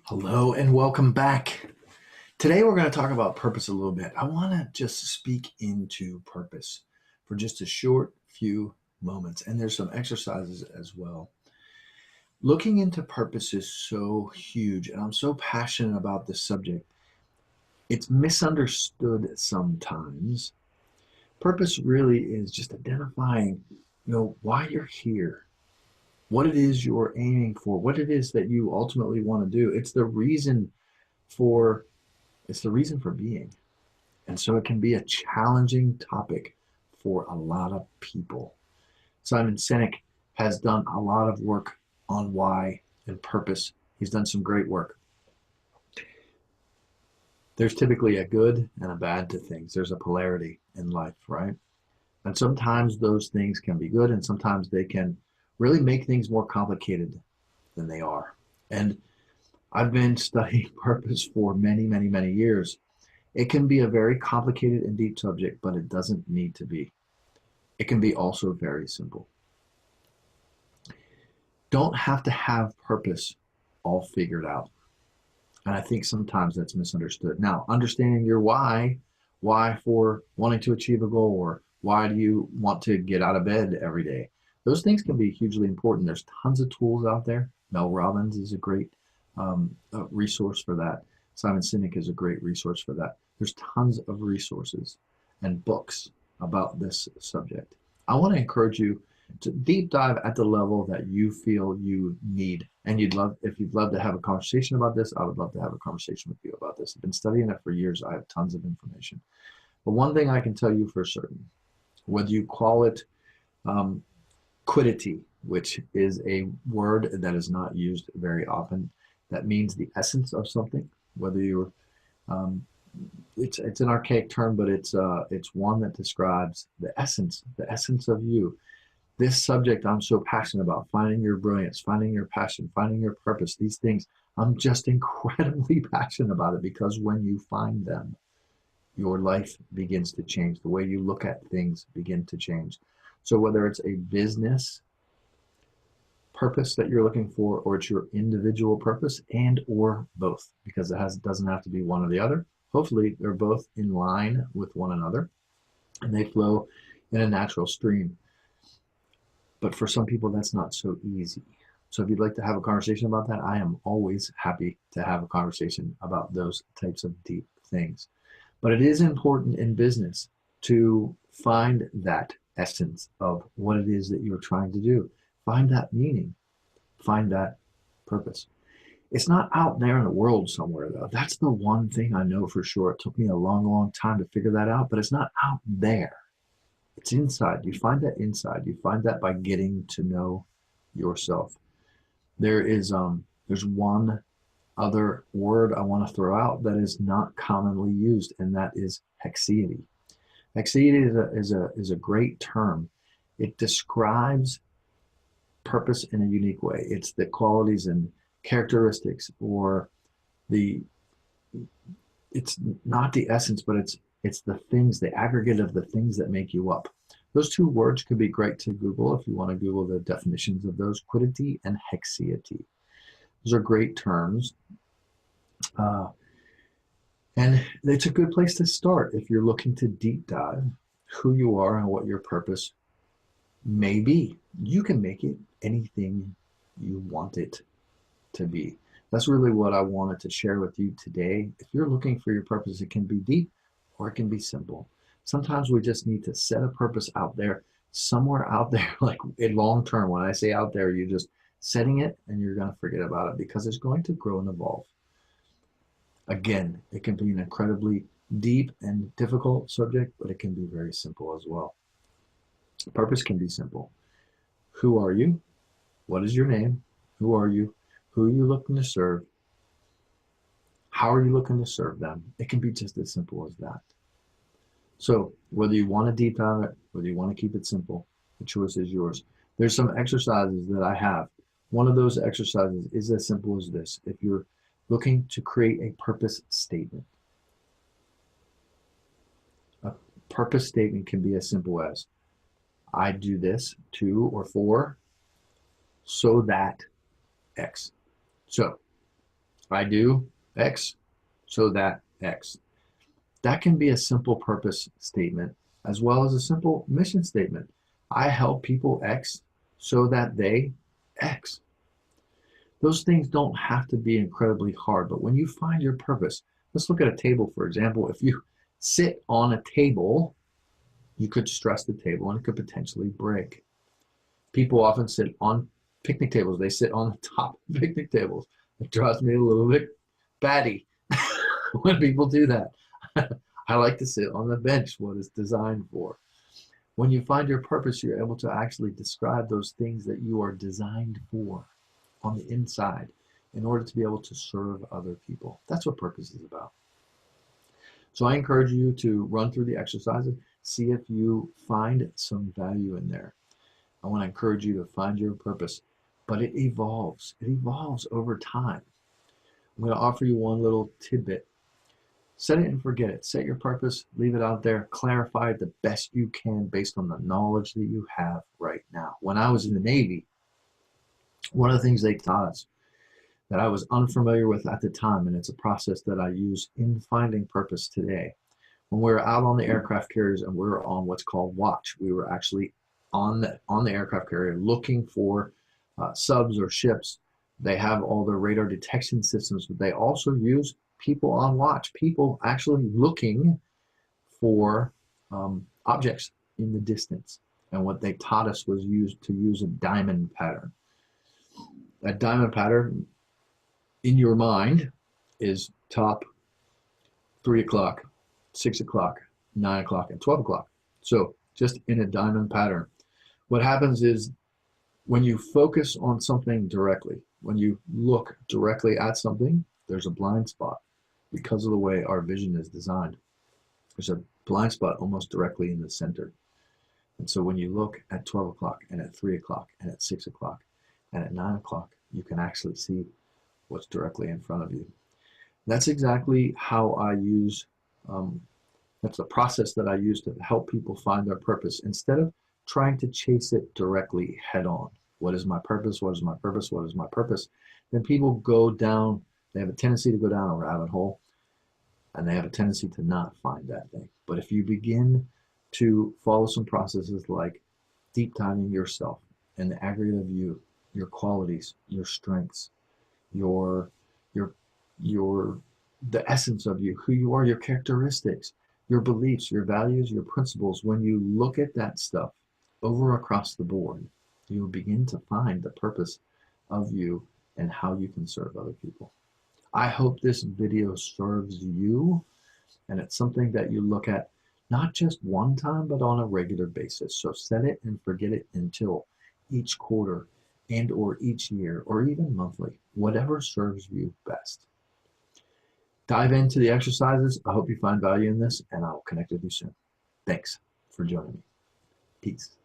Hello and welcome back. Today we're going to talk about purpose a little bit. I want to just speak into purpose for just a short few moments, and there's some exercises as well. Looking into purpose is so huge, and I'm so passionate about this subject. It's misunderstood sometimes. Purpose really is just identifying, why you're here, what it is you're aiming for, what it is that you ultimately want to do. For It's the reason for being. And so it can be a challenging topic for a lot of people. Simon Sinek has done a lot of work on why and purpose. He's done some great work. There's typically a good and a bad to things. There's a polarity in life, right? And sometimes those things can be good, and sometimes they can really make things more complicated than they are. And I've been studying purpose for many, many, many years. It can be a very complicated and deep subject, but it doesn't need to be. It can be also very simple. Don't have to have purpose all figured out. And I think sometimes that's misunderstood. Now, understanding your why for wanting to achieve a goal, or why do you want to get out of bed every day? Those things can be hugely important. There's tons of tools out there. Mel Robbins is a great resource for that. Simon Sinek is a great resource for that. There's tons of resources and books about this subject. I want to encourage you to deep dive at the level that you feel you need. And if you'd love to have a conversation about this, I would love to have a conversation with you about this. I've been studying it for years. I have tons of information. But one thing I can tell you for certain, whether you call it quiddity, which is a word that is not used very often, that means the essence of something, whether you're it's an archaic term, but it's one that describes the essence of you. This subject I'm so passionate about, finding your brilliance, finding your passion, finding your purpose, these things, I'm just incredibly passionate about it, because when you find them, your life begins to change. The way you look at things begin to change. So whether it's a business purpose that you're looking for, or it's your individual purpose, and or both, because doesn't have to be one or the other. Hopefully they're both in line with one another and they flow in a natural stream. But for some people, that's not so easy. So if you'd like to have a conversation about that, I am always happy to have a conversation about those types of deep things. But it is important in business to find that essence of what it is that you're trying to do. Find that meaning, find that purpose. It's not out there in the world somewhere, though. That's the one thing I know for sure. It took me a long, long time to figure that out, but it's not out there. It's inside. You find that inside. You find that by getting to know yourself. There's one other word I want to throw out that is not commonly used, and that is haxiety. Haxiety is a great term. It describes purpose in a unique way. It's the qualities and characteristics, or the it's not the essence, but it's the things, the aggregate of the things that make you up. Those two words could be great to Google if you want to Google the definitions of those: quiddity and haxiety. Those are great terms. And it's a good place to start if you're looking to deep dive who you are and what your purpose may be. You can make it anything you want it to be. That's really what I wanted to share with you today. If you're looking for your purpose, it can be deep or it can be simple. Sometimes we just need to set a purpose out there, somewhere out there, like in long term. When I say out there, you're just setting it and you're going to forget about it, because it's going to grow and evolve. Again, it can be an incredibly deep and difficult subject, but it can be very simple as well. Purpose can be simple. Who are you? What is your name? Who are you? Who are you looking to serve? How are you looking to serve them? It can be just as simple as that. So whether you want to deep dive it, whether you want to keep it simple, the choice is yours. There's some exercises that I have. One of those exercises is as simple as this. If you're looking to create a purpose statement, a purpose statement can be as simple as, I do this to or for so that X. So I do X so that X. That can be a simple purpose statement as well as a simple mission statement. I help people X so that they X. Those things don't have to be incredibly hard, but when you find your purpose, let's look at a table, for example. If you sit on a table, you could stress the table and it could potentially break. People often sit on picnic tables. They sit on the top of picnic tables. It drives me a little bit batty when people do that. I like to sit on the bench, what it's designed for. When you find your purpose, you're able to actually describe those things that you are designed for on the inside in order to be able to serve other people. That's what purpose is about. So I encourage you to run through the exercises, see if you find some value in there. I want to encourage you to find your purpose, but it evolves. It evolves over time. I'm going to offer you one little tidbit. Set it and forget it. Set your purpose, leave it out there, clarify it the best you can based on the knowledge that you have right now. When I was in the Navy, one of the things they taught us that I was unfamiliar with at the time, and it's a process that I use in finding purpose today. When we were out on the aircraft carriers and we were on what's called watch, we were actually on the aircraft carrier looking for subs or ships. They have all their radar detection systems, but they also use people on watch, people actually looking for objects in the distance. And what they taught us was to use a diamond pattern. That diamond pattern in your mind is top, 3 o'clock, 6 o'clock, 9 o'clock, and 12 o'clock. So just in a diamond pattern. What happens is when you focus on something directly, when you look directly at something, there's a blind spot because of the way our vision is designed. There's a blind spot almost directly in the center. And so when you look at 12 o'clock and at 3 o'clock and at 6 o'clock and at 9 o'clock, you can actually see what's directly in front of you. That's exactly how I use, that's the process that I use to help people find their purpose instead of trying to chase it directly head on. What is my purpose? What is my purpose? What is my purpose? Then people go down, they have a tendency to go down a rabbit hole and they have a tendency to not find that thing. But if you begin to follow some processes like deep diving yourself and the aggregate of you, your qualities, your strengths, the essence of you, who you are, your characteristics, your beliefs, your values, your principles, when you look at that stuff over across the board, you will begin to find the purpose of you and how you can serve other people. I hope this video serves you and it's something that you look at not just one time, but on a regular basis. So set it and forget it until each quarter and or each year or even monthly, whatever serves you best. Dive into the exercises. I hope you find value in this and I'll connect with you soon. Thanks for joining me. Peace.